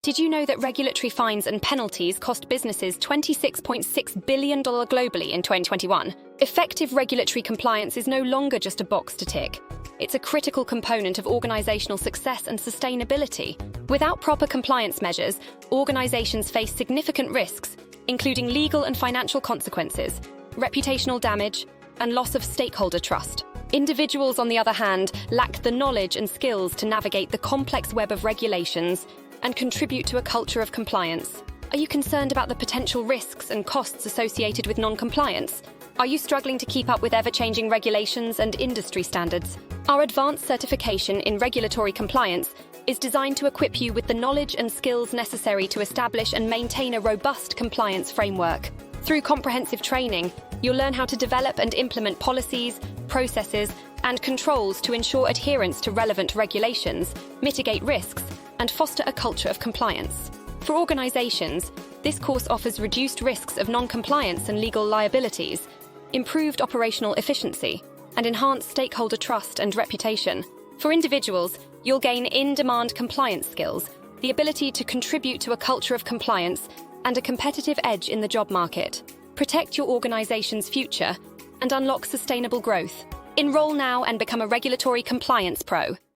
Did you know that regulatory fines and penalties cost businesses $26.6 billion globally in 2021? Effective regulatory compliance is no longer just a box to tick. It's a critical component of organizational success and sustainability. Without proper compliance measures, organizations face significant risks, including legal and financial consequences, reputational damage, and loss of stakeholder trust. Individuals, on the other hand, lack the knowledge and skills to navigate the complex web of regulations and contribute to a culture of compliance. Are you concerned about the potential risks and costs associated with non-compliance? Are you struggling to keep up with ever-changing regulations and industry standards? Our advanced certification in regulatory compliance is designed to equip you with the knowledge and skills necessary to establish and maintain a robust compliance framework. Through comprehensive training, you'll learn how to develop and implement policies, processes, and controls to ensure adherence to relevant regulations, mitigate risks, and foster a culture of compliance. For organizations, this course offers reduced risks of non-compliance and legal liabilities, improved operational efficiency, and enhanced stakeholder trust and reputation. For individuals, you'll gain in-demand compliance skills, the ability to contribute to a culture of compliance, and a competitive edge in the job market. Protect your organization's future and unlock sustainable growth. Enroll now and become a regulatory compliance pro.